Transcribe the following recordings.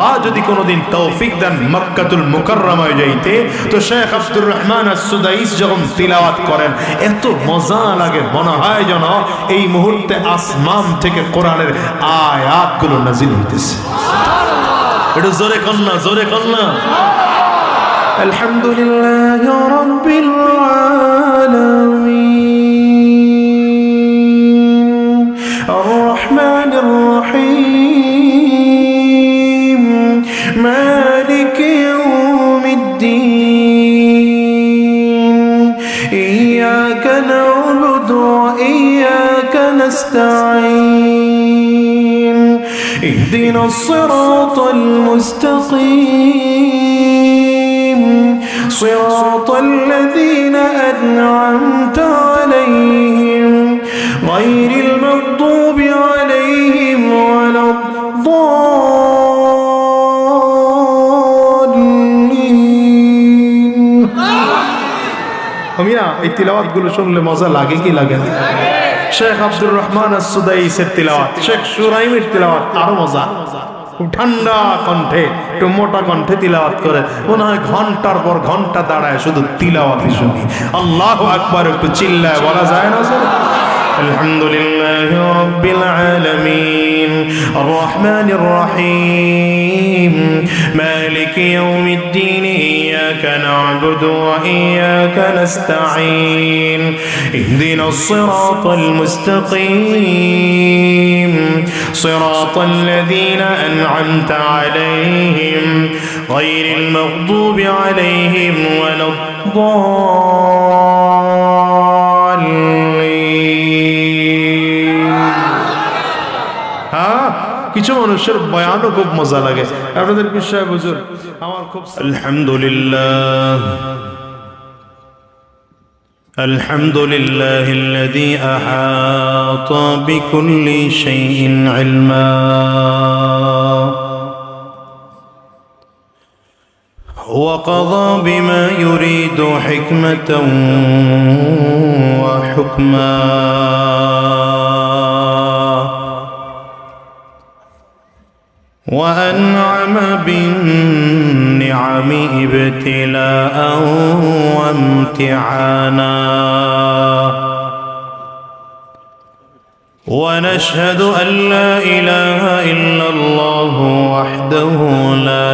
আল্লাহ যদি কোনোদিন তৌফিক দেন মক্কাতুল মুকাররমায় যাইতে, তো শেখ আব্দুর রহমান আস-সুদাইস যখন তিলাওয়াত করেন এত মজা লাগে, মনে হয় যেন এই মুহূর্তে আসমান থেকে কোরআনের আয়াতগুলো নাজিল হইতেছে। একটু জোরে কন্যা, জোরে কন্যা। আলহামদুলিল্লাহি রাব্বিল আলামিন আর রহমানির রহিম মালিকি ইয়াউমিদ্দিন ইয়্যাকা না'বুদু ওয়া ইয়্যাকা নাস্তাঈন ইহদিনাস সিরাতাল মুস্তাকিম সিরাতাল লাযীনা আন'আমতা আলাইহিম গায়রিল মাগদুবি আলাইহিম ওয়ালাদ-দাল্লিন। আমিনা, এই তিলাওয়াতগুলো শুনলে মজা লাগে কি লাগে না? শেখ আব্দুর রহমান আস-সুদাইসের তিলাওয়াত, শেখ সুরাইমের তিলাওয়াত আরো মজা। খুব ঠান্ডা কণ্ঠে, একটু মোটা কণ্ঠে তিলাওয়াত করে, মনে হয় ঘন্টার পর ঘন্টা দাঁড়ায় শুধু তিলাওয়াতই শুনি। আল্লাহু আকবার একটু চিল্লায় বলা যায় না স্যার? আলহামদুলিল্লাহি রাব্বিল আলামিন আর রহমানির রহিম মালিকি ইয়াউমিদ্দিন ইয়্যাকা না'বুদু ওয়া ইয়্যাকা নাস্তাঈন ইহদিনাস সিরাতাল মুস্তাকিম সিরাতাল লাযীনা আন'আমতা আলাইহিম গায়রিল মাগদুবি আলাইহিম ওয়ালাদ-দাল্লিন। কিছু মানুষের বয়ানও খুব মজা লাগে। আপনাদের বিষয় বুঝুন, আমার খুব আলহামদুলিল্লাহ আলহামদুলিল্লাহিল্লাযী আহাতা বিকুল্লি শাইইন ইলমা وقضى بما يريد حكمة وحكما وأنعم بالنعم ابتلاء وامتحانا ونشهد أن لا إله إلا الله وحده لا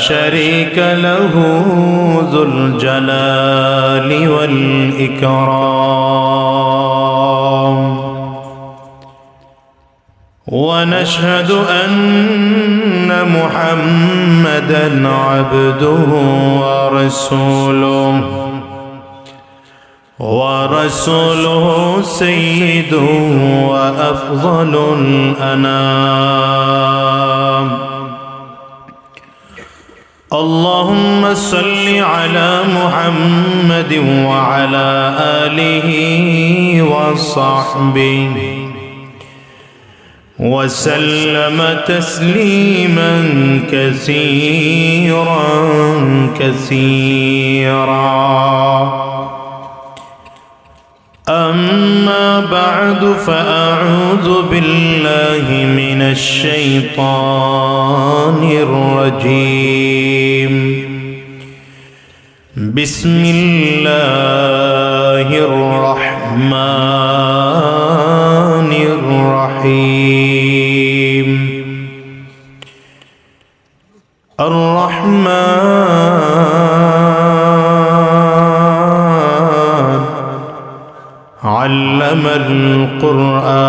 شريك له ذو الجلال والإكرام ونشهد أن محمدًا عبده ورسوله سيد وأفضل الأنام اللهم صل على محمد وعلى آله وصحبه وسلم تسليما كثيرا أما بعد فأعوذ بالله من الشيطان الرجيم بسم الله الرحمن الرحيم الرحمن علم القرآن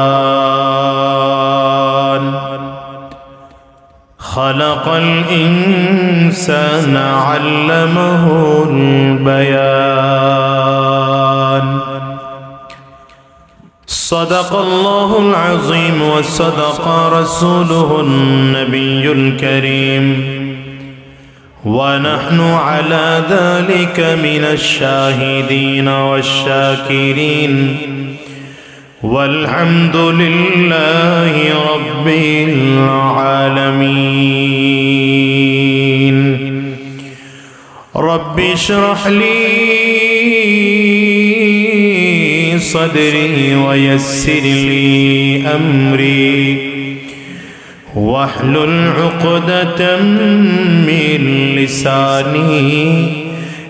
خلق الإنسان علمه البيان صدق الله العظيم وصدق رسوله النبي الكريم ونحن على ذلك من الشاهدين والشاكرين والحمد لله رب العالمين رب اشرح لي صدري ويسر لي أمري واحلل عقدة من لساني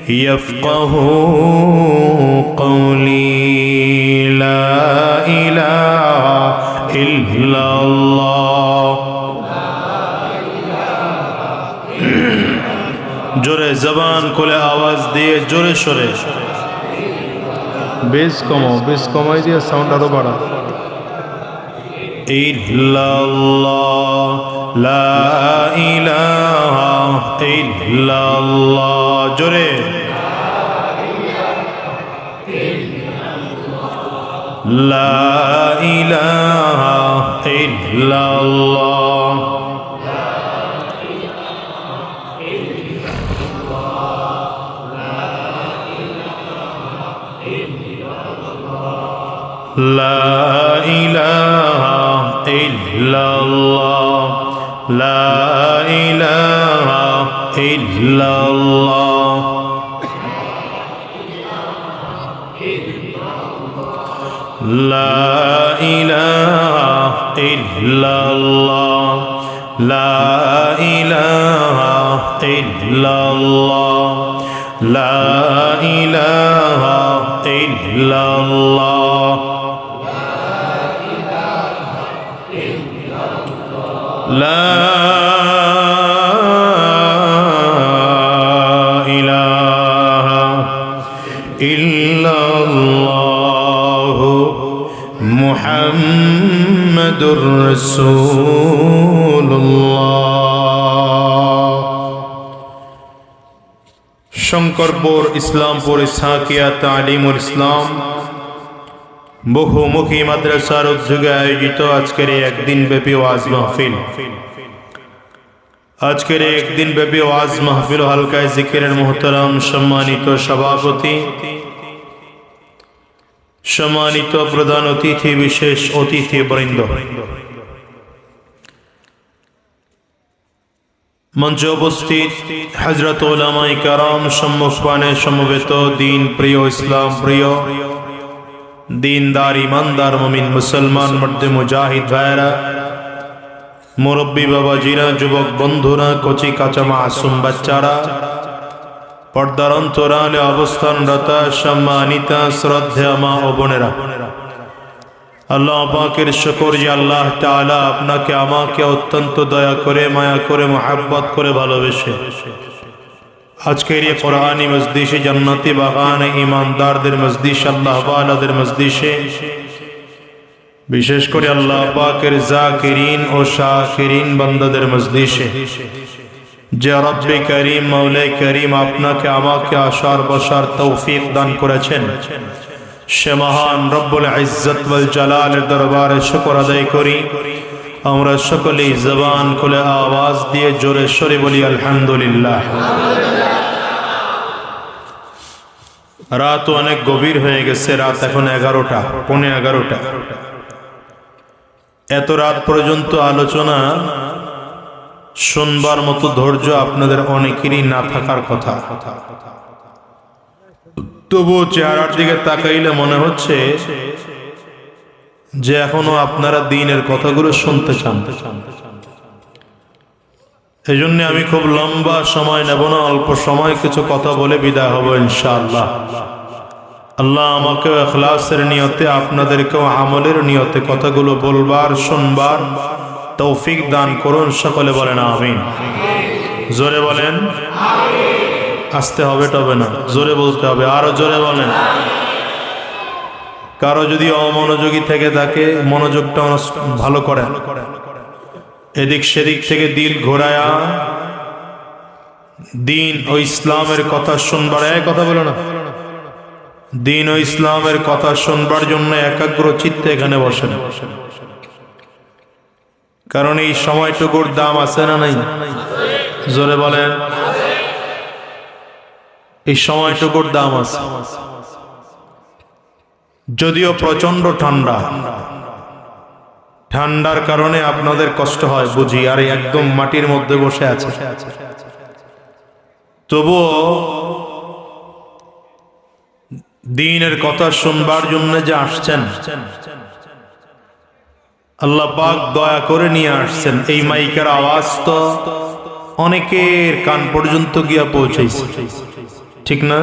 يفقه قولي لا إله إلا الله জোরে জবান খুলে আওয়াজ দিয়ে জোরে সরে বেস কমাই দিয়ে সাউন্ড আরো বাড়া ইল্লাল্লাহ লা ইলাহা ইল্লাল্লাহ জোরে লা ইলাহা ইল্লাল্লাহ لا إله إلا الله لا إله إلا الله لا إله إلا الله لا إله إلا الله لا إله إلا الله لا إله إلا الله محمد رسول الله শঙ্করপুর ইসলামপুর ইসহাকিয়া তালিমুল ইসলাম বহুমুখী মাদ্রাসার উদ্যোগে আয়োজিত আজকের একদিন ব্যাপী ওয়াজ মাহফিল হালকায় জিকিরের মুহতারাম সম্মানিত সভাপতি, সম্মানিত প্রধান অতিথি, বিশেষ অতিথি বৃন্দ, মঞ্চে উপস্থিত হযরত উলামায়ে কেরাম, সম্মুখপানে সমবেত দিন প্রিয়, ইসলাম প্রিয়, দিনদার ইমানদার মুমিন মুসলমান মর্দে মুজাহিদ ভাইরা, মুরব্বী বাবাজিরা, যুবক বন্ধুরা, কচি কাঁচা মাসুম বাচ্চারা, পর্দার অন্তরালে অবস্থানরত সম্মানিতা শ্রদ্ধেয় মা ও বোনেরা, আল্লাহ পাকের শুকর যে আল্লাহ তাআলা আপনাকে আমাকে অত্যন্ত দয়া করে, মায়া করে, মুহাব্বত করে ভালোবেসে আজকের এই কোরআনী মজলিসে, জান্নাতি বাগানে, ইমানদারদের মজলিস, আল্লাহ ওয়ালাদের মজলিসে, বিশেষ করে আল্লাহ পাকের জাকিরিন ও শাকিরিন বান্দাদের মজলিসে যে রব্বে করিম, মৌলা করিম আপনাকে আমাকে আসার বসার তৌফিক দান করেছেন, সে মহান রব্বুল ইজ্জত ওয়াল জালালের দরবারে শুকর আদায় করি। আমরা সকলেই জবান খুলে আওয়াজ দিয়ে জোরে সরে বলি আলহামদুলিল্লাহ। রাত অনেক গভীর হয়ে গেছে, রাত এখন 11টা, পৌনে 11টা। এত রাত পর্যন্ত আলোচনা শুনবার মতো ধৈর্য আপনাদের অনেকেরই না থাকার কথা। তবু চেহারার দিকে তাকাইলে মনে হচ্ছে যে এখনো আপনারা দ্বীনের কথাগুলো শুনতে চান। এই জন্য আমি খুব লম্বা সময় নেব না, অল্প সময় কিছু কথা বলে বিদায় হব ইনশাআল্লাহ। আল্লাহ আমাকে ইখলাসের নিয়তে, আপনাদেরকেও আমলের নিয়তে কথাগুলো বলবার, শুনবার তৌফিক দান করুন। সকলে বলেন আমিন। জোরে বলেন আমিন। আসতে হবে তবে না, জোরে বলতে হবে, আরো জোরে বলেন। কারো যদি অমনোযোগী থেকে থাকে, মনোযোগটা ভালো করেন, এদিক সেদিক থেকে দিল ঘোরায়া দিন ও ইসলামের কথা শুনবার, এক কথা বলো না, দিন ও ইসলামের কথা শুনবার জন্য একাগ্র চিত্তে এখানে বসেন। কারণ এই সময়টুকুর দাম আছে না নাই? জোরে বলেন। এই সময়টুকুর দাম আছে। যদিও প্রচন্ড ঠান্ডা, ঠান্ডার কারণে আপনাদের কষ্ট হয় বুঝি, আর একদম মাটির মধ্যে বসে আছে, তবুও দ্বীনের কথা শুনবার জন্য যে আসছেন, আল্লাহ পাক দয়া করে নিয়ে আসছেন। এই মাইকের আওয়াজ তো অনেকের কান পর্যন্ত গিয়া পৌঁছেছে, ঠিক না?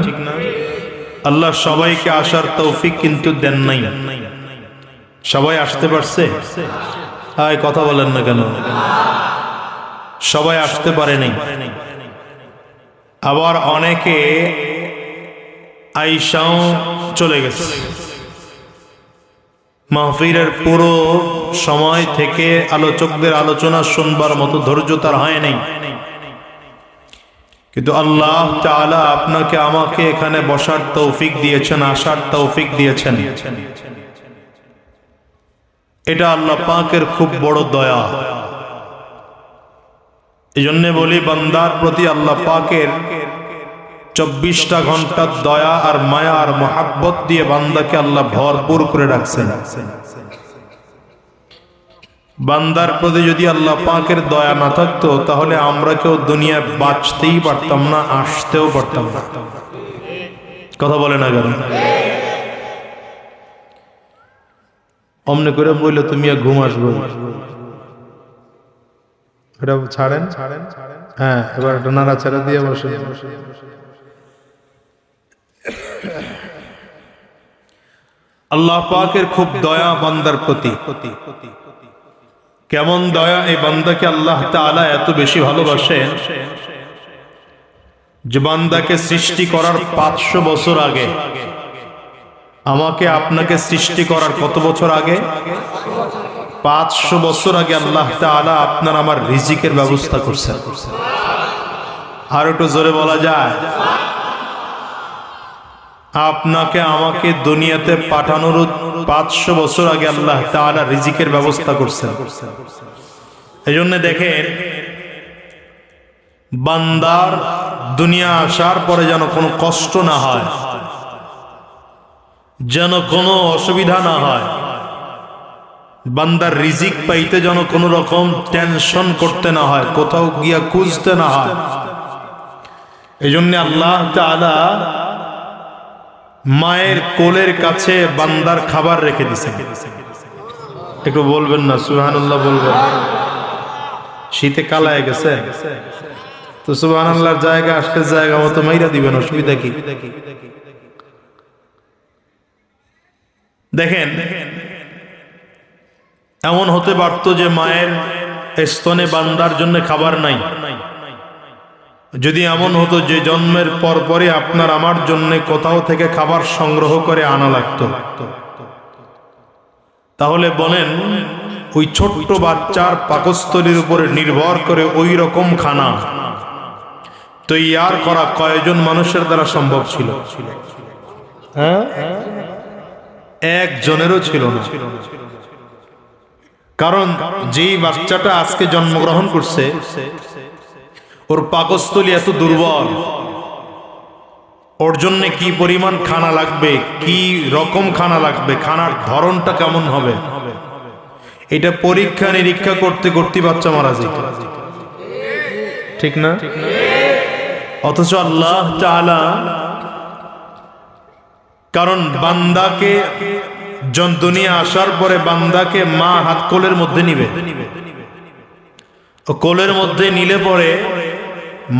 আল্লাহ সবাইকে আসার তৌফিক কিন্তু দেন নাই। সবাই আসতে পারছে? কথা বলেন না কেন? সবাই আসতে পারে নাই। আবার অনেকে আইসাও চলে গেছে। মাহফিলের পুরো সময় থেকে আলোচকদের আলোচনা শুনবার মতো ধৈর্য তার হয় নাই, কিন্তু আল্লাহ তাআলা আপনাকে আমাকে এখানে বসার তৌফিক দিয়েছেন, আসার তৌফিক দিয়েছেন। এটা আল্লাহ পাকের খুব বড় দয়া। এই জন্য বলি, বান্দার প্রতি আল্লাহ পাকের 24টা ঘন্টার দয়া আর মায়া আর মোহাব্বত দিয়ে বান্দাকে আল্লাহ ভরপুর করে রাখছেন। বান্দার প্রতি যদি আল্লাহ পাকের দয়া না থাকতো, তাহলে আমরা কেউ দুনিয়ায় বাঁচতেই পারতাম না, আসতেও পারতাম না। কথা বলে না কেন? অমনে করে বললে তুমি ঘুম আসবো, এটা ছাড়েন। হ্যাঁ, এবার একটা নাড়াচাড়া দিয়ে বসে। আল্লাহ পাকের খুব দয়া বান্দার প্রতি। কেমন দয়া! এই বান্দাকে আল্লাহ তাআলা এত বেশি ভালোবাসেন যে বান্দাকে সৃষ্টি করার 500 বছর আগে, আমাকে আপনাকে সৃষ্টি করার কত বছর আগে? 500 বছর আগে আল্লাহ তাআলা আপনার আমার রিজিকের ব্যবস্থা করছেন। আর একটু জোরে বলা যায়? আপনাকে আমাকে দুনিয়াতে পাঠানোর 500 বছর আগে আল্লাহ তাআলা রিজিকের ব্যবস্থা করছেন। এই জন্য দেখেন, বান্দার দুনিয়া আসার পরে যেন কোনো কষ্ট না হয়, যেন কোনো অসুবিধা না হয়, বান্দার রিজিক পাইতে যেন কোনো রকম টেনশন করতে না হয়, কোথাও গিয়া খুঁজতে না হয়। এই জন্য আল্লাহ তাআলা মায়ের কোলের কাছে বান্দার খাবার রেখে দিয়েছেন। একটু বলবেন না সুবহানাল্লাহ? বলবেন। শীতে কালায় গেছে তো সুবহানাল্লাহর জায়গা আসতে জায়গা মতো মাইরা দিবেন, অসুবিধা কি? দেখেন, এমন হতে পারত যে মায়ের স্তনে বান্দার জন্য খাবার নাই। যদি এমন হতো যে জন্মের পরপরই আপনার আমার জন্য কোথাও থেকে খাবার সংগ্রহ করে আনা লাগতো, তাহলে বলেন ওই ছোট্ট বাচ্চার পাকস্থলীর উপরে নির্ভর করে ওই রকম খানা তৈয়ার করা কয়জন মানুষের দ্বারা সম্ভব ছিল? হ্যাঁ, একজনেরও ছিল না। কারণ যেই বাচ্চাটা আজকে জন্মগ্রহণ করছে, ওর পাকস্থলী এত দুর্বল, ওর জন্য কি পরিমাণ খানা লাগবে, কি রকম খানা লাগবে, খানার ধরনটা কেমন হবে, এটা পরীক্ষা নিরীক্ষা করতে করতে বাচ্চা মারা যেত, ঠিক না? অথচ আল্লাহ তাআলা, কারণ বান্দাকে দুনিয়া আসার পরে বান্দাকে মা হাত কোলের মধ্যে নিবে, কোলের মধ্যে নিলে পরে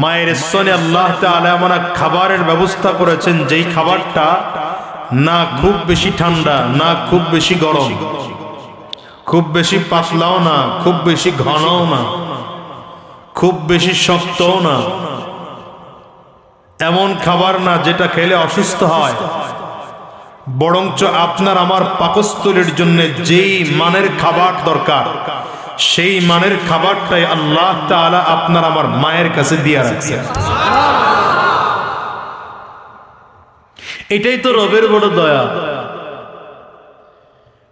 মায়ের স্তনে আল্লাহ তাআলা এমন এক খাবারের ব্যবস্থা করেছেন, যেই খাবারটা না খুব বেশি ঠান্ডা, না খুব বেশি গরম, খুব বেশি পাতলাও না, খুব বেশি ঘনও না, খুব বেশি শক্তও না। এমন খাবার না যেটা খেলে অসুস্থ হয়, বরঞ্চ আপনার আমার পাকস্থলীর জন্য যেই মানের খাবার দরকার, সেই মানের খাবারটাই আল্লাহ তাআলা আপনার আমার মায়ের কাছে দিয়ে রাখছেন। এটাই তো রবের বড় দয়া।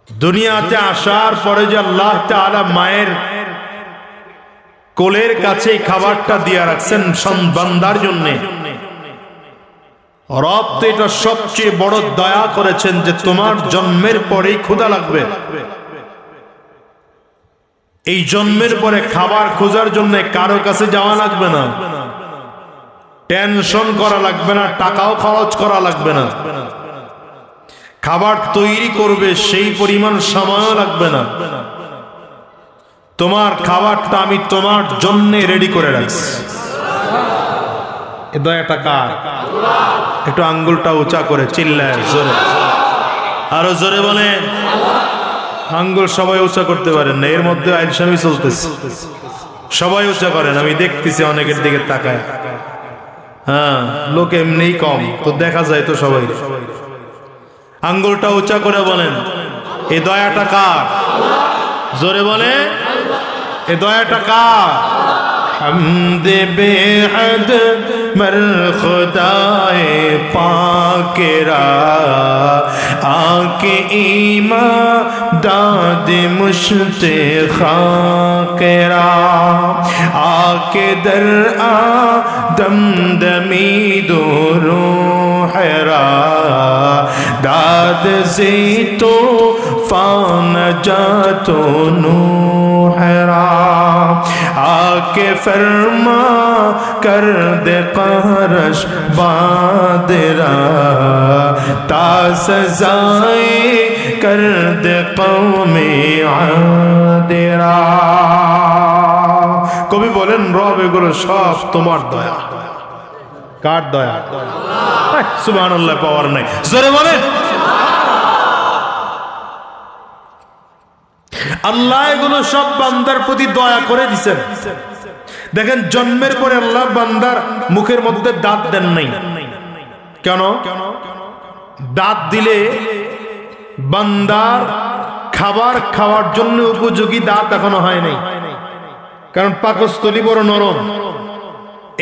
দুনিয়াতে আসার পরে যে আল্লাহ তাআলা মায়ের কোলের কাছে খাবারটা দিয়ে রাখছেন বান্দার জন্য, রব তো এটা সবচেয়ে বড় দয়া করেছেন যে তোমার জন্মের পরেই ক্ষুধা লাগবে, এই জন্মের পরে খাবার খোঁজার জন্য কারো কাছে যাওয়া লাগবে না, টেনশন করা লাগবে না, টাকাও খরচ করা লাগবে না। খাবার তৈরি করবে সেই পরিমাণ সময়ও লাগবে না। তোমার খাবারটা আমি তোমার জন্য রেডি করে রাখছি। এ দয়াটা কার? একটু আঙ্গুলটা উঁচা করে চিল্লায় জোরে, আরো জোরে বলেন। আঙ্গুল সবাই উঁচা করতে পারেন না, এর মধ্যে আইনসামি চলতেছে। সবাই উঁচা করেন, আমি দেখতেছি অনেকের দিকে তাকায়। হ্যাঁ, লোক এমনিই কম তো দেখা যায় তো সবাই। আঙ্গুলটা উঁচা করে বলেন, এ দয়াটা কার? জোরে বলে, এ দয়াটা কার? হামদে বেহদ মর খুদায়ে পাকেরা আকে ইমা দাদ মুশতে খাকেরা আকে দর আদম দমি দো রূহরা दाद से तो फान जातो नूहरा आके फरमा कर दे कहरश बादरा ता सजाए कर दे कौमे आदरा। কবি বলেন, রব এগুলো সব তোমার দয়া। কার দয়া? সুবহানাল্লাহ, পাওয়ার নাই, জোরে বলেন। আল্লাহ এগুলো সব বান্দার প্রতি দয়া করে দিয়েছেন। দেখেন, জন্মের পরে আল্লাহ বান্দার মুখের মধ্যে দাঁত দেন নাই। কেন? দাঁত দিলে বান্দার খাবার খাওয়ার জন্য উপযোগী দাঁত এখনো হয় নাই, কারণ পাকস্থলী বড় নরম।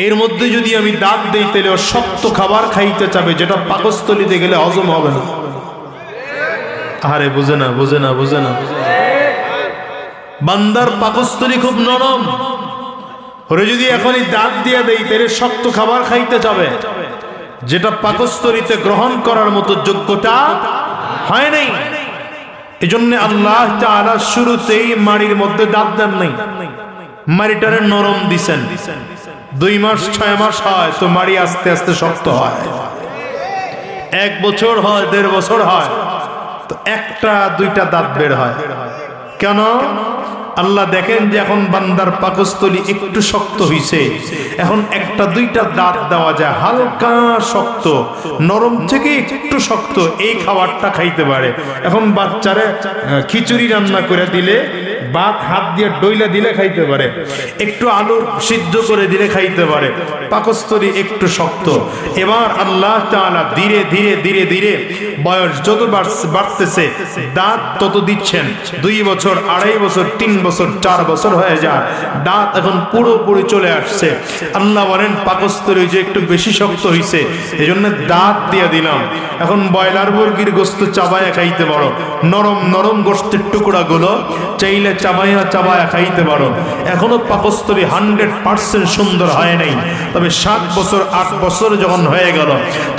এর মধ্যে যদি আমি দাঁত দেই তাহলে শক্ত খাবার খাইতে চাবে, যেটা পাকস্থলীতে গেলে হজম হবে না। আরে বুঝে না, বুঝে না, বুঝে না। বান্দার পাকস্থলী খুব নরম, ওরে যদি এখনই দাঁত দিয়ে দেই তাহলে শক্ত খাবার খাইতে যাবে, যেটা পাকস্থলীতে গ্রহণ করার মতো যোগ্যতা হয় নাই। এজন্য আল্লাহ তাআলা শুরুতেই মাড়ির মধ্যে দাঁত দেন নাই, মাড়িটারে নরম দিছেন। 2 মাস 6 মাস হয় তো মাড়ি আস্তে আস্তে শক্ত হয়, 1 বছর হয়, 1.5 বছর হয় তো 1টা 2টা দাঁত বের হয়। কেন? আল্লাহ দেখেন যে এখন বান্দার পাকস্থলী একটু শক্ত হইছে, এখন 1টা 2টা দাঁত দেওয়া যায়, হালকা শক্ত, নরম থেকে একটু শক্ত, এই খাবারটা খাইতে পারে। এখন বাচ্চারে খিচুড়ি রান্না করে দিলে, ভাত হাত দিয়ে ডইলা দিলে খাইতে পারে, একটু আলু সিদ্ধ করে দিলে খাইতে পারে, পাকস্থলী একটু শক্ত। এবার আল্লাহ তাআলা ধীরে ধীরে ধীরে ধীরে বয়স যত বাড়তেছে দাঁত তত দিচ্ছেন। 2 বছর, 2.5 বছর, 3 বছর, 4 বছর হয়ে যায়, দাঁত এখন পুরোপুরি চলে আসছে। আল্লাহ বলেন পাকস্থলী যে একটু বেশি শক্ত হইছে, এজন্য দাঁত দিয়ে দিলাম। এখন ব্রয়লার মুরগির গোশত চাবায়া খাইতে পারো, নরম নরম গোশতের টুকরাগুলো চাইলে চাবায়া চাবায়া খাইতে পারো। এখনো পাকস্থলী 100% সুন্দর হয় নাই, তবে 7 বছর 8 বছর যখন হয়ে গেল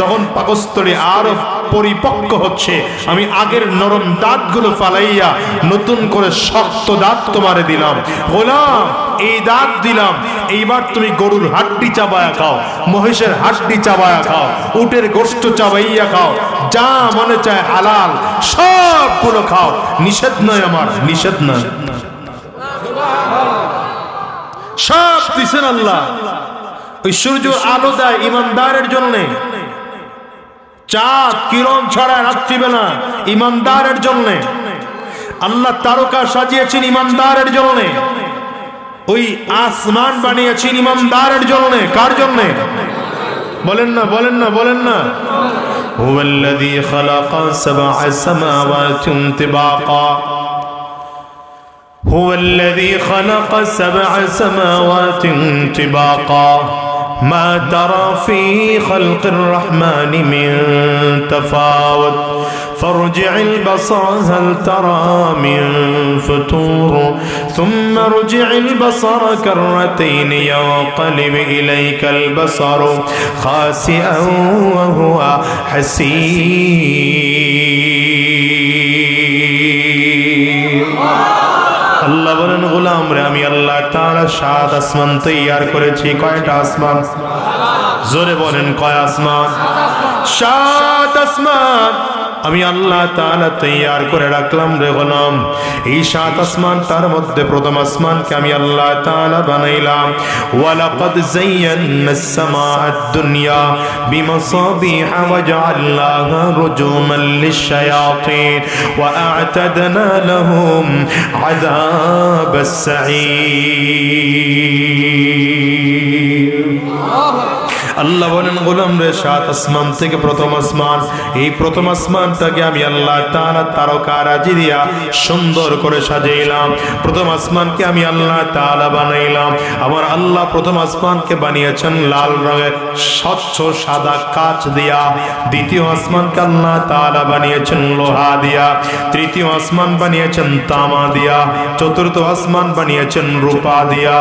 তখন পাকস্থলী আরো পরিপক্ক হচ্ছে। আমি আগের নরম দাঁতগুলো ফালাইয়া নতুন করে শক্ত দাঁত তোমারে দিলাম। গোলাম, এই দাঁত দিলাম, এইবার তুমি গরুর হাড্ডি চাবায়া খাও, মহিষের হাড্ডি চাবায়া খাও, উটের গোশত চাবাইয়া খাও, যা মনে চায় হালাল সবগুলো খাও, নিষেধ নয়, আমার নিষেধ নয়। সব দিছেন আল্লাহ। ওই সূর্য আলো দেয় ইমানদারের জন্য, চাঁদ কিরণ ছড়ায় রাত্রিবেলা ইমানদারের জন্য, আল্লাহ তারকা সাজিয়েছেন ইমানদারের জন্য, ওই আসমান বানিয়েছেন ইমানদারের জন্য। কার জন্য? বলেন না, বলেন না, বলেন না। হুয়াল্লাযী খালাকা সাবআ সামাওয়াতিন তিবাকা, হুয়াল্লাযী খালাকা সাবআ সামাওয়াতিন তিবাকা ما ترى في خلق الرحمن من تفاوت فارجع البصر هل ترى من فتور ثم ارجع البصر كرتين ينقلب إليك البصر خاسئا وهو حسير। আল্লাহ বলেন, গোলাম রে, আমি আল্লাহ তাআলা 7 আসমান তৈয়ার করেছি। কয়টা আসমান? জোরে বলেন, কয় আসমান? 7 আসমান। আমি আল্লাহ তাআলা তৈয়ার করে রাখলাম রে গোলাম। এই 7 আসমান, তার মধ্যে প্রথম আসমানকে আমি আল্লাহ তাআলা বানাইলাম। ওয়ালাকাদ যায়্যানাস সামাআদ দুনিয়া বিমাসাবিহা ওয়া জাআলনাহা রুজুমান লিশ-শায়াতিন ওয়া আ'তাদনা লাহুম আযাবাস সাঈর। আল্লাহ বলেন গোলাম রে, 7 আসমান থেকে প্রথম আসমান, এই প্রথম আসমানটাকে আমি আল্লাহ তাআলা তারকারাজি দিয়া সুন্দর করে সাজাইলাম। প্রথম আসমানকে আমি আল্লাহ তাআলা বানাইলাম। আমার আল্লাহ প্রথম আসমানকে বানিয়েছেন লাল রঙের স্বচ্ছ সাদা কাচ দিয়া। দ্বিতীয় আসমানকে আল্লাহ তাআলা বানিয়েছেন লোহা দিয়া। তৃতীয় আসমান বানিয়েছেন তামা দিয়া। চতুর্থ আসমান বানিয়েছেন রূপা দিয়া।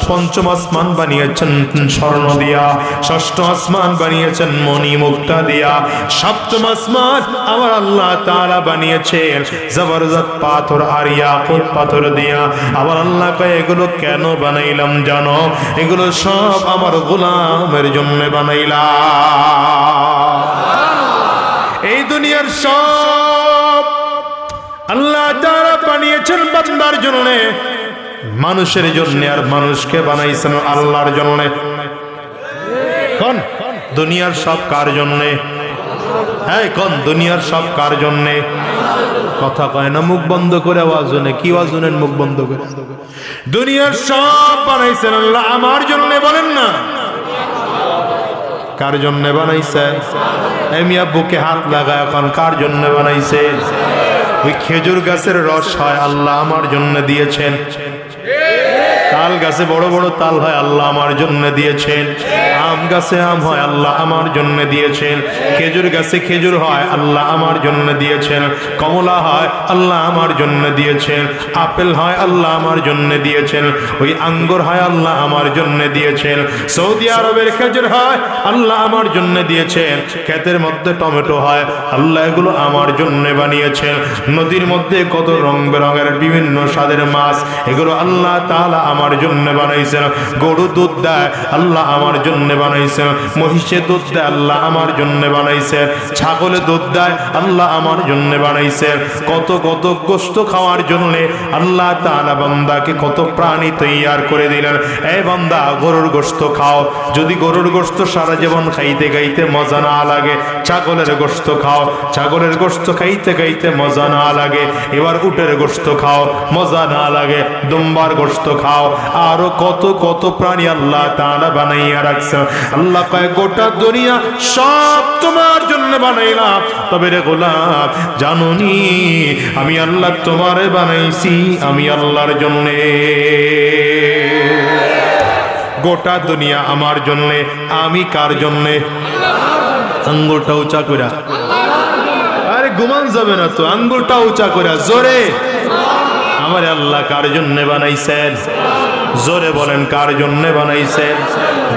পঞ্চম আসমান বানিয়েছেন স্বর্ণ দিয়া। ষষ্ঠ আসমান বানিয়েছেন মণি মুক্তা দিয়া। সপ্তম আসমান আমার আল্লাহ তাআলা বানিয়েছেন জবরদস্ত পাথর আর ইয়াকুত পাথর দিয়া। আমার আল্লাহ কয় এগুলো কেন বানাইলাম জানো? এগুলো সব আমার গোলামের জন্য বানাইলাম। এই দুনিয়ার সব আল্লাহ তাআলা বানিয়েছেন বান্দার জন্য, মানুষের জন্য, আর মানুষকে বানাইছেন আল্লাহর জন্য। কোন দুনিয়ার সব কার জন্যে? হ্যাঁ, কোন দুনিয়ার সব কার জন্যে? কথা কয় না, মুখ বন্ধ করে আওয়াজ শুনে। কি আওয়াজ শুনেন? মুখ বন্ধ করে। দুনিয়ার সব বানাইছেন আল্লাহ আমার জন্যে। বলেন না কার জন্যে বানাইছেন? এই মিয়া বুকে হাত লাগায় এখন, কার জন্যে বানাইছে? ওই খেজুর গাছের রস হয়, আল্লাহ আমার জন্য দিয়েছেন। তাল গাছে বড় বড় তাল হয়, আল্লাহ আমার জন্য দিয়েছেন। আম গাছে আম হয়, আল্লাহ আমার জন্য দিয়েছেন। খেজুর গাছে খেজুর হয়, আল্লাহ আমার জন্য দিয়েছেন। কমলা হয়, আল্লাহ আমার জন্য দিয়েছেন। আপেল হয়, আল্লাহ আমার জন্য দিয়েছেন। ওই আঙ্গুর হয়, আল্লাহ আমার জন্য দিয়েছেন। সৌদি আরবের খেজুর হয়, আল্লাহ আমার জন্য দিয়েছেন। ক্ষেতের মধ্যে টমেটো হয়, আল্লাহ এগুলো আমার জন্য বানিয়েছেন। নদীর মধ্যে কত রং বেরঙের বিভিন্ন স্বাদের মাছ, এগুলো আল্লাহ তাআলা আমার জন্য বানাইছেন। গরু দুধ দেয়, আল্লাহ আমার জন্য বানাইছেন। মহিষে দুধ দেয়, আল্লাহ আমার জন্য বানাইছেন। ছাগলে দুধ দেয়, আল্লাহ আমার জন্য বানাইছেন। কত কত গোশত খাওয়ার জন্য আল্লাহ তাআলা বান্দাকে কত প্রাণী তৈয়ার করে দিলেন। এই বান্দা, গরুর গোশত খাও। যদি গরুর গোশত সারা জীবন খাইতে খাইতে মজা না লাগে, ছাগলের গোশত খাও। ছাগলের গোশত খাইতে খাইতে মজা না লাগে, এবার উটের গোশত খাও। মজা না লাগে, দুম্বার গোশত খাও। আরো কত কত প্রাণী আল্লাহ তাআলা বানাইয়া রাখছেন। আল্লাহ কয় গোটা দুনিয়া সব তোমার জন্য বানাইলাম, তবে রে গোলাম জানোনি আমি আল্লাহ তোমারে বানাইছি আমি আল্লাহর জন্য। গোটা দুনিয়া আমার জন্য, আমি কার জন্য? আঙ্গুলটা উঁচা কইরা, আরে ঘুমান যাবে না তো, আঙ্গুলটা উঁচা কইরা জোরে। আমার আল্লাহ কার জন্য বানাইছেন? জোরে বলেন, কার জন্য বানাইছেন?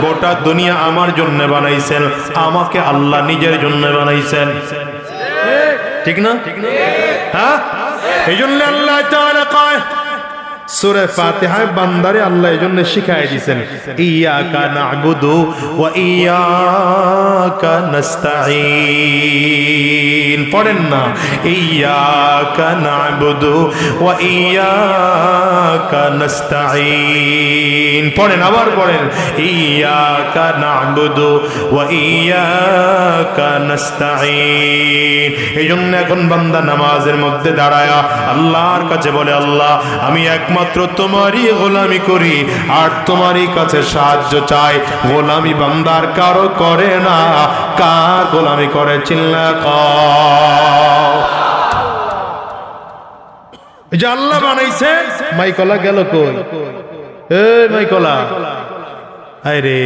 গোটা দুনিয়া আমার জন্য বানাইছেন, আমাকে আল্লাহ নিজের জন্য বানাইছেন। ঠিক না? হ্যাঁ, এই জন্য আল্লাহ তাআলা কয় সূরা ফাতিহায় বান্দারে আল্লাহ এজন্য শিখায় দিয়েছেন, ইয়াকা না'বুদু ওয়া ইয়াকা নাস্তাঈন। পড়েন না, ইয়াকা না'বুদু ওয়া ইয়াকা নাস্তাঈন। পড়েন, আবার পড়েন, ইয়াকা না'বুদু ওয়া ইয়াকা নাস্তাঈন। এইজন্য এখন বান্দা নামাজের মধ্যে দাঁড়ায়া আল্লাহর কাছে বলে, আল্লাহ আমি একমাত্র তোমারই গোলামি করি আর তোমারই কাছে সাহায্য চাই। গোলামি বান্দার কারো করে না, কার গোলামি করে? চিল্লা কও। এই যে আল্লাহ বানাইছে, মাইকলা গেল কই? এই মাইকলা, আরে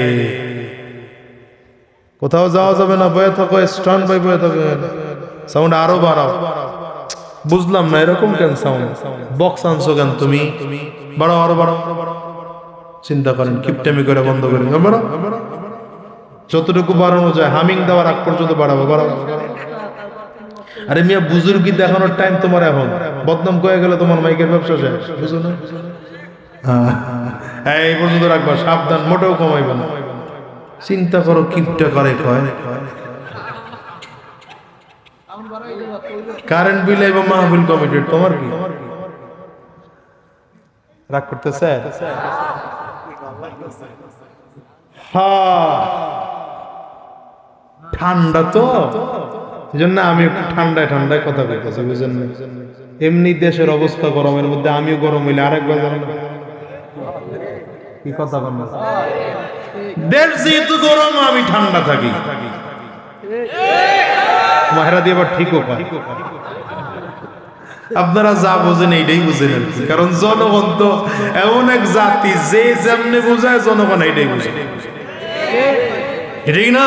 কোথাও যাওয়া যাবে না, বয়ে থাকো, স্ট্যান্ড বাই বয়ে থাকো। সাউন্ড আরো বাড়াও। বুঝলাম না, এরকম কেন সাউন্ড? বক্স আনছো কেন তুমি? বাড়াও, আরো বাড়াও। চিন্তা করেন, কিপটামি করে বন্ধ করে বাড়াও। যতটুকু বাড়ানো যায়, হামিং দেওয়ার আগ পর্যন্ত বাড়াবো, বাড়াও। আরে মিয়া, বুজুর্গি দেখানোর টাইম তোমার এখন। বদনাম কয়ে গেলে তোমার মাইকের ব্যবসা শেষ, বুঝো না? এই পর্যন্ত রাখবা, সাবধান, মোটেও কমাইবে না। চিন্তা করো, কিপটা করে কয় কারেন্ট বিল এবং মাহফিল কমিটির তোমার কি রাগ করতেছে? ঠান্ডা তো এজন্য আমি একটু ঠান্ডায় ঠান্ডায় কথা বলতেছি, বুঝেন না? এমনি দেশের অবস্থা গরমের মধ্যে আমিও গরম হইলে আরেকবার কি কথা বলবো? দেশ যেহেতু গরম আমি ঠান্ডা থাকি, মাহেরা দিয়ে আবার ঠিকও পাই। আপনারা যা বোঝেন এইটাই বুঝেন আর কি, কারণ জনগণ তো এমন এক জাতি যে যেমনে বোঝায় জনগণ এইটাই বুঝে, ঠিক না?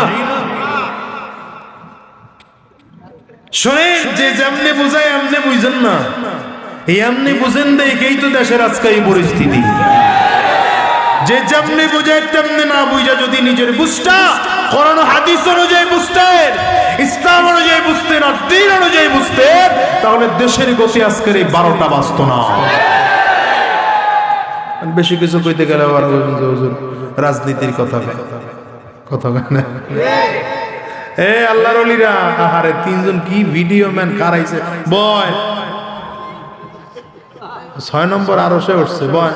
শোনেন, যে যেমনে বোঝায় এমনি বুঝেন না, এই এমনি বুঝেন দেখেই তো দেশের আজকে এই পরিস্থিতি। যে যেমনি বোঝায় তেমনি না বুঝা যদি নিজের বুঝটা কোরআন হাদিস অনুযায়ী বুঝতেন, ইসলাম অনুযায়ী বুঝতেন, আর দ্বীন অনুযায়ী বুঝতেন, তাহলে দেশের গতি আজকের এই 12টা বাজত না। বেশি কিছু কইতে গেলে আবার রাজনীতির কথা কথা না। এ আল্লাহর ওলিরা, আহারে 3জন কি ভিডিও ম্যান কারাইছে, বয় 6 নম্বর আরো সে উঠছে, বয়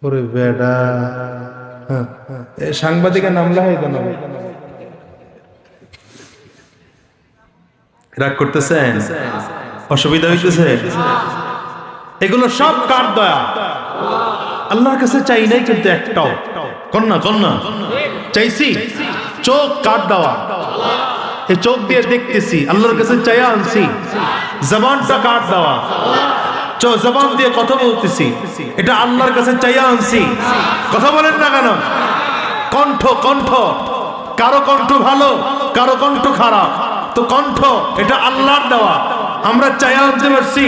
ওরে বেডা। সাংবাদিকের নাম লেখাই কেন? রাগ করতেছেন? অসুবিধা হইতেছে? এগুলো সব কার দয়া? আল্লাহর কাছে চাই নাই কিন্তু একটাও। কন্যা কন্যা চাইছি, চোখ কার দেওয়া, এই চোখ দিয়ে দেখতেছি, আল্লাহর কাছে চাইয়া আনছি। জবানটা কার দেওয়া, জবান দিয়ে কথা বলতেছি, এটা আল্লাহর কাছে চাইয়া আনছি। কথা বলেন না কেন? কণ্ঠ কণ্ঠ, কারো কণ্ঠ ভালো, কারো কণ্ঠ খারাপ, তো কণ্ঠ এটা আল্লাহর দেওয়া, আমরা চাইয়া আনতে পারছি।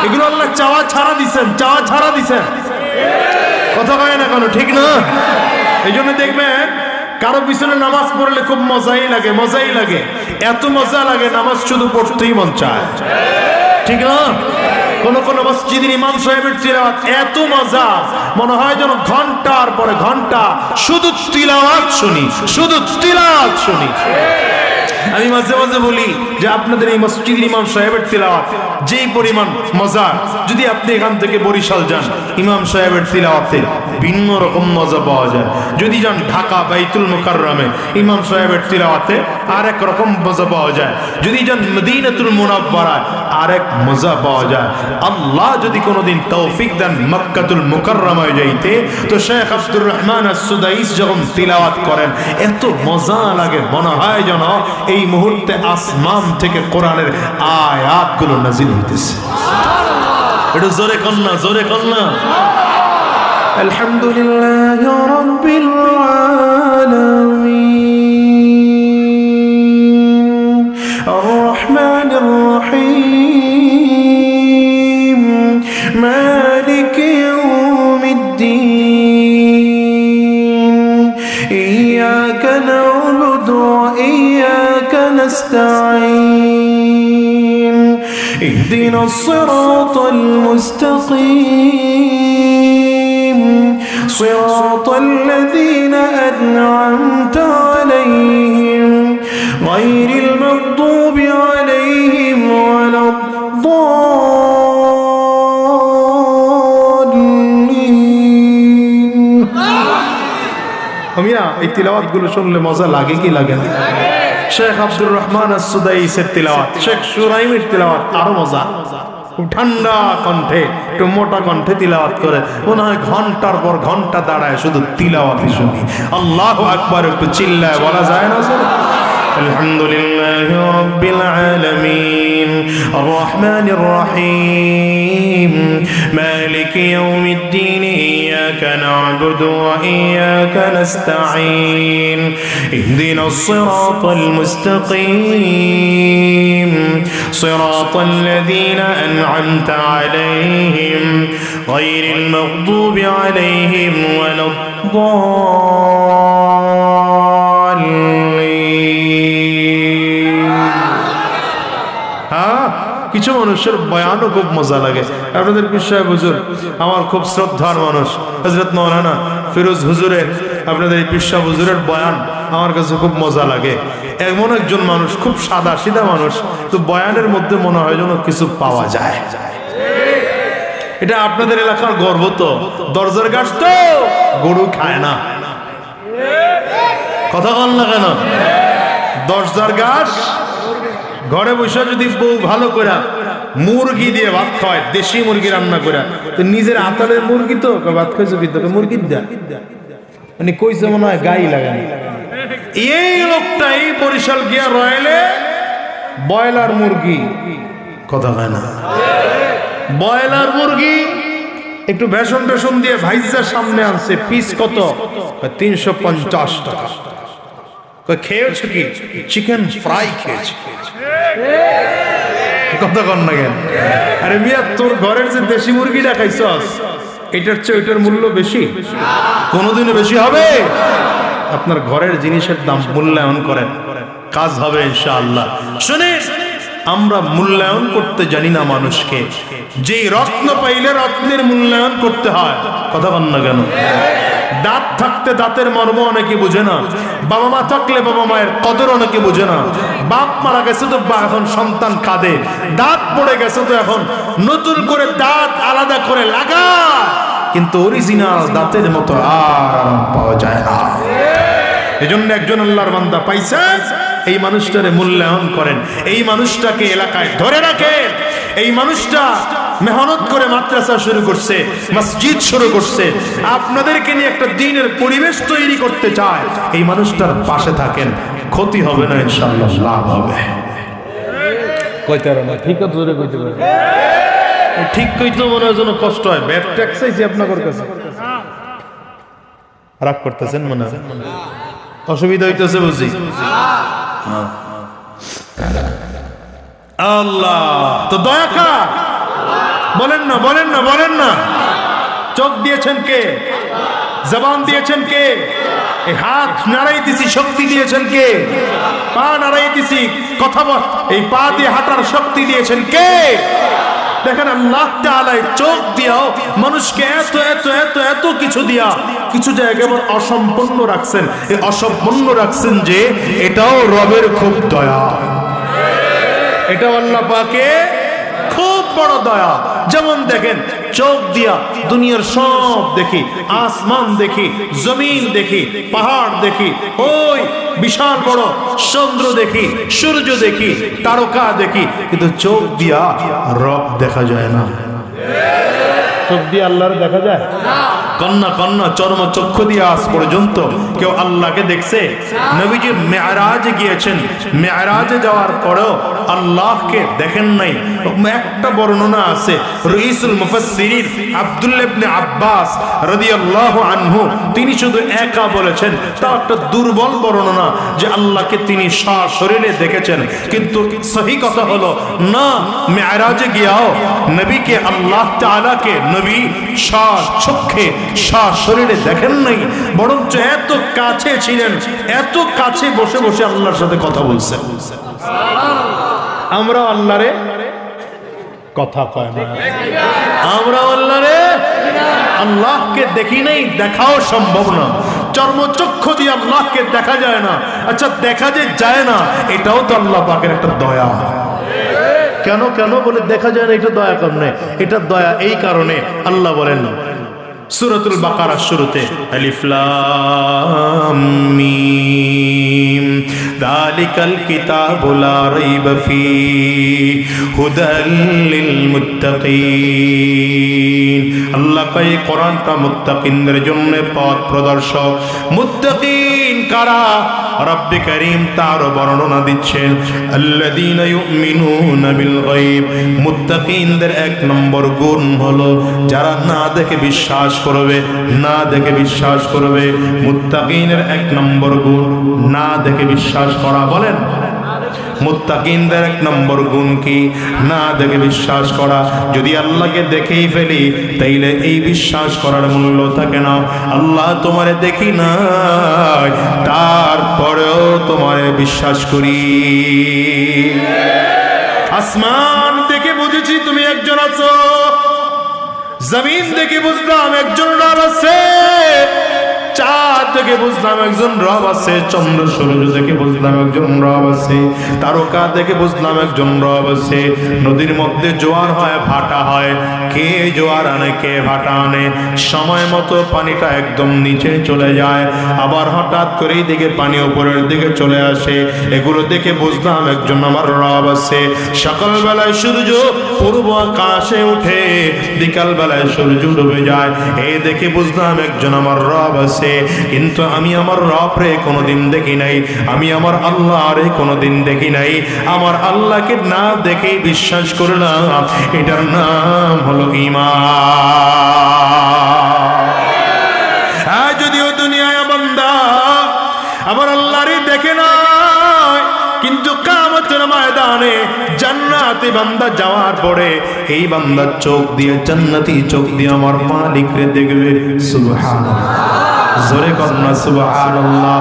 এগুলো আল্লাহ চাওয়া ছাড়া দিছেন, চাওয়া ছাড়া দিছেন। কথা কয় না কেন? ঠিক না? এই জন্য দেখবেন কারো পিছনে নামাজ পড়লে খুব মজাই লাগে, মজাই লাগে, এত মজা লাগে নামাজ শুধু পড়তেই মন চায়, ঠিক না? কোন কোন মসজিদের ইমাম সাহেবের তিলাওয়াত এত মজা, মনে হয় যেন ঘন্টার পরে ঘন্টা শুধু তিলাওয়াত শুনি, শুধু তিলাওয়াত শুনি। আমি মাঝে মাঝে বলি যে আপনাদের এই মসজিদের ইমাম সাহেবের তিলাওয়াত যেই পরিমাণ মজা, যদি আপনি এখান থেকে বরিশাল যান, ইমাম সাহেবের তিলাওয়াতে ভিন্ন রকম মজা পাওয়া যায়। যদি যান ঢাকা বাইতুল মুকাররমে, ইমাম সাহেবের তিলাওয়াতে আরেক রকম মজা পাওয়া যায়। যদি যান মদিনাতুল মুনাওয়ারায়, আরেক মজা পাওয়া যায়। আল্লাহ যদি কোনোদিন তৌফিক দেন মক্কাতুল মুকাররমায় যাইতে, তো শেখ আব্দুর রহমান আস-সুদাইস যখন তিলাওয়াত করেন এত মজা লাগে, মনে হয় যেন এই মুহূর্তে আসমান থেকে কোরআনের আয়াতগুলো নাজিল হইতেছে। এটা জোরে কন্যা, জোরে কন্যা। আলহামদুলিল্লাহি রাব্বিল আলামিন আর রহমানির রহিম মালিকি ইয়াউমিদ্দিন ইয়াকা না'বুদু ওয়া ইয়াকা নাস্তাঈন اهدنا الصراط المستقيم صراط الذين أنعمت عليهم غير المغضوب عليهم ولا الضالين। আমি না এই তিলাওয়াতগুলো শুনলে মজা লাগে কি লাগে না? শেখ আব্দুর রহমান আস-সুদাইসের তিলাওয়াত, শেখ সুরাইমের তিলাওয়াত আরো মজা। খুব ঠান্ডা কণ্ঠে, একটু মোটা কণ্ঠে তিলাওয়াত করে, মনে হয় ঘন্টার পর ঘন্টা দাঁড়ায় শুধু তিলাওয়াতই শুনি। আল্লাহু আকবার একটু চিল্লায় বলা যায় না? আলহামদুলিল্লাহি রাব্বিল আলামিন আর রহমানির রহিম মালিকি ইয়াউমিদ্দিন ইয়াকা না'বুদু ওয়া ইয়াকা নাস্তাঈন ইহদিনাস সিরাতাল মুস্তাকিম সিরাতাল লাযীনা আন'আমতা আলাইহিম গায়রিল মাগদুবি আলাইহিম ওয়ালাদ-দাল্লিন। কিছু মানুষের বয়ানও খুব মজা লাগে। আপনাদের বিশ্বাস হুজুর আমার খুব শ্রদ্ধার মানুষ, হযরত মাওলানা ফিরোজ হুজুরের, আপনাদের এই বিশ্বাস হুজুরের বয়ান আমার কাছে খুব মজা লাগে। এমন একজন মানুষ, খুব সাদা সিধা মানুষ, তো বয়ানের মধ্যে মনে হয় যেন কিছু পাওয়া যায়। এটা আপনাদের এলাকার গর্ব তো, দরজার গাছ তো গরু খায় না, কথা বল না কেন? দরজার গাছ, ঘরে বসে যদি বউ ভালো করে মুরগি দিয়ে ভাত খায়, দেশি মুরগি রান্না করে, তো নিজের আতালের মুরগি তো ভাত খাইছো কি তোকে মুরগির দেয়া, মানে কইছে মনে হয় গাই লাগে না। এই লোকটা এই বরিশাল গিয়া রয়েলে ব্রয়লার মুরগি, কথা হয় না, ব্রয়লার মুরগি একটু বেসন টেসন দিয়ে ভাইজার সামনে আনছে, পিস কত? 350 টাকা। খেয়েছো কি? চিকেন ফ্রাই খেয়েছি। কথা কন না কেন? আরে মিয়া, তোর ঘরের যে দেশি মুরগিটা খাইছস, এটার চেয়ে ওইটার মূল্য বেশি? কোনোদিনও বেশি হবে? আপনার ঘরের জিনিসের দাম মূল্যায়ন করেন, কাজ হবে ইনশাআল্লাহ। শুনে, আমরা মূল্যায়ন করতে জানি না মানুষকে। যেই রত্ন পাইলে রত্নের মূল্যায়ন করতে হয়, কথা বল না কেন? দাঁত থাকতে দাঁতের মর্ম অনেকে বুঝে না, বাবা মা থাকলে বাবা মায়ের কদর অনেকে বুঝে না। বাপ মারা গেছে তো এখন সন্তান কাঁদে, দাঁত পড়ে গেছে তো এখন নতুন করে দাঁত আলাদা করে লাগা, কিন্তু অরিজিনাল দাঁতের মতো আর আরাম পাওয়া যায় না। এজন্য একজন আল্লাহর বান্দা পাইছে, এই মানুষটারে মূল্যায়ন করেন, এই মানুষটাকে এলাকায় ধরে রাখেন। এই মানুষটা মেহনত করে মাদ্রাসা শুরু করছে, মসজিদ শুরু করছে, আপনাদেরকে নিয়ে একটা দ্বীনের পরিবেশ তৈরি করতে চায়। এই মানুষটার পাশে থাকেন, ক্ষতি হবে না ইনশাআল্লাহ, লাভ হবে। কইতে পারে না, ঠিক আছে, জোরে কইতে পারে, ঠিক কইতে মনে হয় যেন কষ্ট হয়। ব্যাড ট্যাক্স চাইছি আপনাদের কাছে, রাগ করতেছেন মনে হয়, অসুবিধা হইতেছে বুঝি। আল্লাহ তো দয়া কার? বলেন না, বলেন না, বলেন না। চোখ দিয়েছেন কে? জবান দিয়েছেন কে? এই হাত নাড়াইতেছি, শক্তি দিয়েছেন কে? পা নাড়াইতেছি, কথা বল, এই পা দিয়ে হাঁটার শক্তি দিয়েছেন কে? দেখেন আল্লাহ তাআলা চোখ দিয়াও মানুষকে এত এত এত এত কিছু দিয়া কিছু জায়গায় অসম্পূর্ণ রাখছেন। এই অসম্পূর্ণ রাখছেন যে এটাও রবের খুব দয়া, এটাও আল্লাহ পাকের খুব বড় দয়া। যেমন দেখেন, চোখ দিয়া দুনিয়ার সব দেখি, আসমান দেখি, জমিন দেখি, পাহাড় দেখি, ওই বিশাল বড় চন্দ্র দেখি, সূর্য দেখি, তারকা দেখি, কিন্তু চোখ দিয়া রব দেখা যায় না। চোখ দিয়ে আল্লাহর দেখা যায় না। কন্যা কন্যা চর্ম চক্ষু দিয়ে আজ পর্যন্ত কেউ আল্লাহকে দেখছে? নবীজি মেরাজে গিয়েছেন, মেরাজে যাওয়ার পরেও আল্লাহকে দেখেন নাই। একটা বর্ণনা আছে, রইসুল মুফাসসিরিন আব্দুল্লাহ ইবনে আব্বাস রাদিয়াল্লাহু আনহু তিনি শুধু একা বলেছেন, তা একটা দুর্বল বর্ণনা যে আল্লাহকে তিনি সশরীরে দেখেছেন। কিন্তু সহি কথা হলো না, মেরাজে গিয়াও নবীকে আল্লাহ তাআলাকে নবী সচক্ষে সশরীরে দেখেন নাই, বরঞ্চ এত কাছে ছিলেন, এত কাছে বসে বসে আল্লাহর সাথে কথা বলছেন। আমরা আল্লাহরে কথা কয় না, আমরা আল্লাহকে দেখি নাই, দেখাও সম্ভব না। চর্মচক্ষু দিয়ে আল্লাহকে দেখা যায় না। আচ্ছা, দেখা যে যায় না, এটাও তো আল্লাহ পাকের একটা দয়া। কেন কেন বলে দেখা যায় না, এটা দয়া কারণে, এটা দয়া এই কারণে আল্লাহ বলেন সূরাতুল বাকারার শুরুতে, আলিফ লাম মিম যালিকাল কিতাবু লা রাইবা ফীহি হুদাল লিল মুত্তাকিন। আল্লাহ কয় কোরআনটা মুত্তাকিনদের জন্য পথ প্রদর্শক। মুত্তাকিন কারা? রব্বে কারীম তার বর্ণনা দিচ্ছেন, আল্লাযীনা ইউমিনুনা বিল গায়ব। মুত্তাকিনদের এক নম্বর গুণ হলো যারা না দেখে বিশ্বাস করবে, না দেখে বিশ্বাস করবে। মুত্তাকিনের এক নম্বর গুণ না দেখে বিশ্বাস করা। বলেন, মুত্তাকিনদের এক নম্বর গুণ কি? না দেখে বিশ্বাস করা। যদি আল্লাহকে দেখেই ফেলি তাইলে এই বিশ্বাস করার মূল্য থাকে না। আল্লাহ তোমারে দেখি না, তারপরেও তোমারে বিশ্বাস করি। আসমান দেখে বুঝেছি তুমি একজন আছো, জমিন দেখে বুঝলাম একজন রব আছে, চাঁদ থেকে বুঝলাম একজন রব আছে, চন্দ্র সূর্য থেকে বুঝলাম একজন রব আছে, তারকা থেকে বুঝলাম একজন রব আছে। নদীর মধ্যে জোয়ার হয়, ভাটা হয়, কে জোয়ার আনে কে ভাটা আনে, সময় মতো পানিটা একদম নিচে চলে যায়, আবার হঠাৎ করে এই দিকে পানি উপরের দিকে চলে আসে। এগুলো দেখে বুঝলাম একজন আমার রব আছে। সকাল বেলায় সূর্য পূর্ব আকাশে উঠে, বিকাল বেলায় সূর্য ডুবে যায়, এই দেখে বুঝলাম একজন আমার রব আছে। কিন্তু আমি আমার রব রে কোনোদিন দেখি নাই, আমি আমার আল্লাহ রে কোনোদিন দেখি নাই। আমার আল্লাহকে না দেখেই বিশ্বাস করলাম, এটার নাম হলো ঈমান। যদিও দুনিয়ায় বান্দা আমার আল্লাহরে দেখে না, কিন্তু কিয়ামতের ময়দানে জান্নাতে বান্দা যাওয়ার পরে এই বান্দার চোখ দিয়ে, জান্নাতি চোখ দিয়ে আমার মালিকরে দেখবে। সুবহানাল্লাহ, জোরে কন্যা সুবহানাল্লাহ।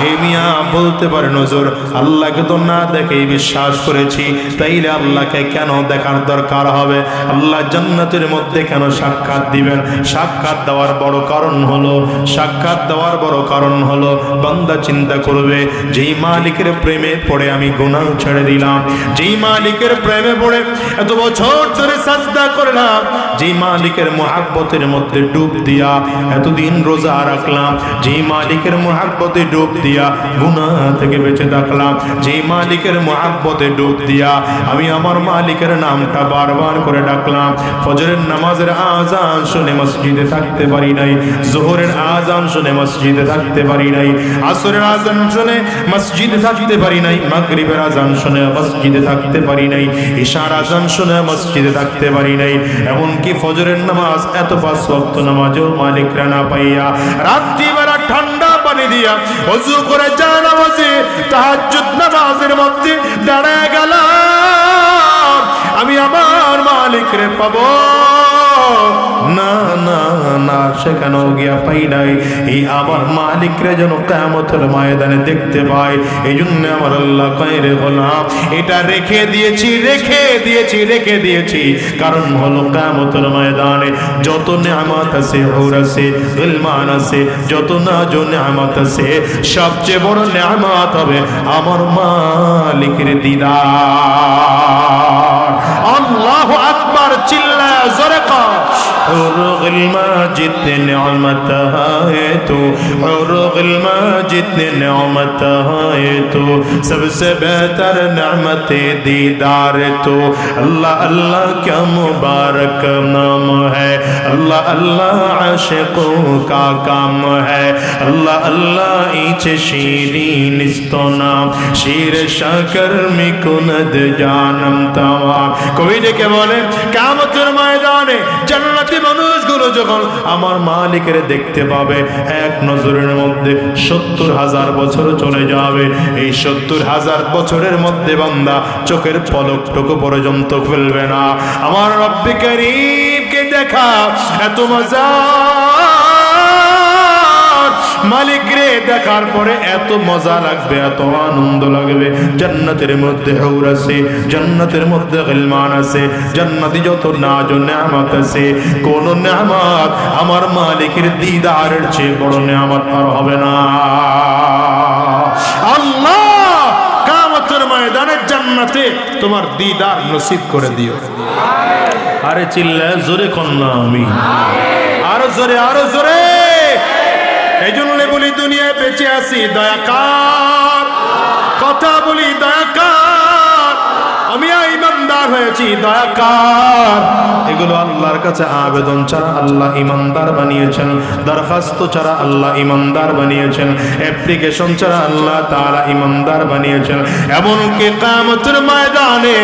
এই মিয়া বলতে পারেন হুজুর আল্লাহকে তো না দেখেই বিশ্বাস করেছি, তাইলে আল্লাহকে কেন দেখার দরকার হবে? আল্লাহ জান্নাতের মধ্যে কেন সাক্ষাৎ দিবেন? সাক্ষাৎ দেওয়ার বড় কারণ হলো, সাক্ষাৎ দেওয়ার বড় কারণ হলো বান্দা চিন্তা করবে, যেই মালিকের প্রেমে পড়ে আমি গুনাহ ছেড়ে দিলাম, যেই মালিকের প্রেমে পড়ে এত বছর ধরে সাজদা করলাম, যেই মালিকের মুহাব্বতের মধ্যে ডুব দিয়া এতদিন রোজা রাখলাম, যেই মালিকের মুহাব্বতে ডুব দিয়া গুনাহ থেকে বেঁচে থাকলাম, যেই মালিকের মুহাব্বতে ডুব দিয়া আমি আমার মালিকের নামটা বারবার করে ডাকলাম। ফজরের নামাজের আযান শুনে মসজিদে থাকতে পারি নাই, যোহরের আযান শুনে মসজিদে থাকতে পারি নাই, আসরের আযান শুনে মসজিদে থাকতে পারি নাই, মাগরিবের আযান শুনে মসজিদে থাকতে পারি নাই, ইশার আযান শুনে মসজিদে থাকতে পারি নাই। এমনকি ফজরের নামাজ এত পাঁচ ওয়াক্ত নামাজও মালিকরা না পাইয়া রাত্রিবেলা ঠান্ডা পানি দিয়া ওযু করে জানামাজে তাহাজ্জুদ নামাজের মধ্যে দাঁড়ায় গেলাম, আমি আমার মালিকরে পাবো না না না, সেখানেও গিয়া পাই নাই। এই আমার মালিকরে যেন কিয়ামতের ময়দানে দেখতে পাই, এই জন্য আমার আল্লাহ কয় রে গোলাম, এটা রেখে দিয়েছি, রেখে দিয়েছি, রেখে দিয়েছি, কারণ হলো কিয়ামতের ময়দানে যত নিয়ামত আছে, হুর আছে, গিলমান আছে, যত নাজ নিয়ামত আছে, সবচেয়ে বড় নিয়ামত হবে আমার মালিকের দিদার। আল্লাহু আকবার, চিল্লায়া জোরে কর। حور الماجد نعمت ہے تو، حور الماجد نعمت ہے تو، سب سے بہتر نعمت دیدار تو، اللہ اللہ کیا مبارک نام ہے، اللہ اللہ عاشقوں کا کام ہے، اللہ اللہ ایچ شیرین استو نام، شیر شاکر می کند جانم تمام। کوئی ডেকে বলে কিয়ামতের ময়দানে জান্নাতি মানুষগুলো যখন আমার মালিকের দেখতে পাবে, এক নজরের মধ্যে 70,000 বছর চলে যাবে। এই 70,000 বছরের মধ্যে বান্দা চোখের পলকটুকু পর্যন্ত ফেলবে না। আমার রব্বে কারীমকে দেখা এত মজা, মালিক রে দেখার পরে এত মজা লাগবে, এত আনন্দ লাগবে। জান্নাতের মধ্যে হুর আছে, জান্নাতের মধ্যে গিলমান আছে, জান্নাতি যত নাজ ও নিয়ামত আছে, কোন নিয়ামত আমার মালিকের দিদারের চেয়ে বড় নিয়ামত আর হবে না। আল্লাহ কিয়ামতের ময়দানে জান্নাতে তোমার দিদার নসিব করে দিও। আরে চিল্লায় জোরে কন্যা আমি, আরো জোরে, আরো জোরে। এই জন্য বলি দুনিয়ায় বেঁচে আছি দয়াকার, কথা বলি দয়াকার, আমি ইমানদার হয়েছি দয়াকার। এগুলো আল্লাহর কাছে আবেদন ছাড়া আল্লাহ ইমানদার বানিয়েছেন, দরখাস্ত ছাড়া আল্লাহ ইমানদার বানিয়েছেন, অ্যাপ্লিকেশন ছাড়া আল্লাহ তাআলা ইমানদার বানিয়েছেন। এমনকি কিয়ামতের ময়দানে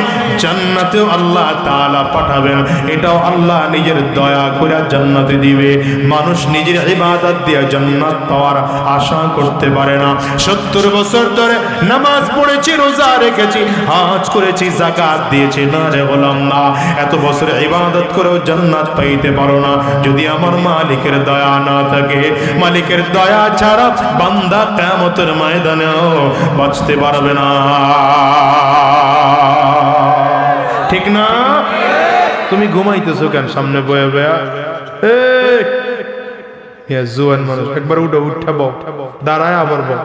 জান্নাতেও আল্লাহ তাআলা পাঠাবেন, এটাও আল্লাহ নিজের দয়া করে জান্নাতে দিবে। মানুষ নিজের ইবাদত দিয়ে জান্নাত পাওয়ার আশা করতে পারে না। 70 বছর ধরে নামাজ পড়েছি, রোজা রেখেছি, হজ করেছি, যাকাত দিয়েছি, না রে গোলাম না, এত বছর ইবাদত করেও জান্নাত পাইতে পারো না যদি আমার মালিকের দয়া না থাকে। মালিকের দয়া ছাড়া বান্দা কিয়ামতের ময়দানেও বাঁচতে পারবে না, ঠিক না? তুমি ঘুমাইতেছো কেন সামনে বয়ে বয়া? জুয়ান মানুষ একবার উঠাবো দাঁড়ায় আবার বল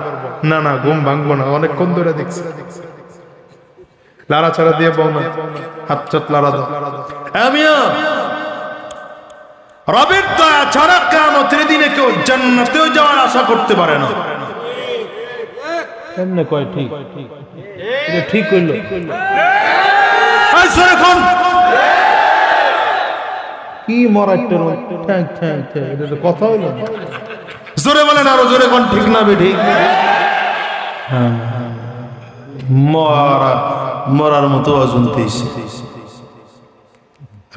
না না ঘুম ভাঙবো না অনেকক্ষণ ধরে দেখছি লাড়া ছাড়া দিয়ে বল না হাত চাত লাড়া দাও আমিও রবের দয়া ছাড়া কিয়ামতের দিনে কেউ জান্নাতেও যাওয়ার আশা করতে পারে না কেমনে কয় ঠিক এটা ঠিক কইলো কি মরাইতে এটা তো কথা হইল না জোরে বলেন আরো জোরে কোন ঠিক না বে ঠিক মরার মতো অজন্তেইছে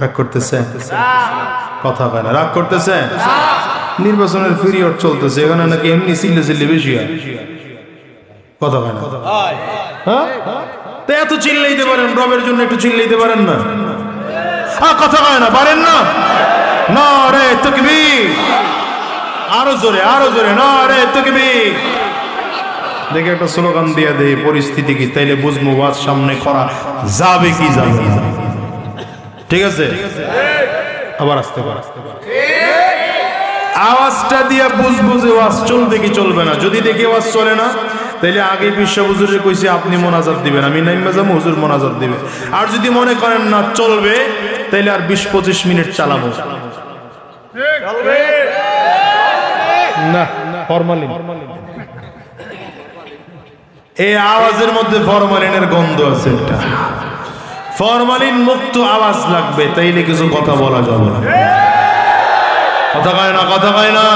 রাগ করতেছে কথা কয় না রাগ করতেছে নির্বাচনের পিরিয়ড চলতেছে এখানে নাকি এমনি চিল্লে বেশি হয় কথা কয় না হ্যাঁ তো এত চিল্লাইতে পারেন রবের জন্য একটু চিল্লাইতে পারেন না কথা কয় না পারেন না নারে তাকবীর আরো জোরে নারে তাকবীর দেখে একটা স্লোগান দিয়ে দে পরিস্থিতি কি তাইলে বুঝবো ওয়াজ সামনে করা যাবে কি যাবে না ঠিক আছে আবার আসতে পারে আওয়াজটা দিয়ে বুঝবো যে ওয়াজ চলবে কি চলবে না যদি দেখি ওয়াজ চলে না তাইলে আগে বিশ্ব হুজুরে কইছে আপনি মোনাজাত দিবেন আমি নাইমা যাবো হুজুর মোনাজাত দিবে আর যদি মনে করেন না চলবে তাইলে আর 20-25 মিনিট চালাবো না ফরমালিন এই আওয়াজের মধ্যে ফরমালিনের গন্ধ আছে একটা ফরমালিন মুক্ত আওয়াজ লাগবে তাইলে কিছু কথা বলা যাবে না কথা কয় না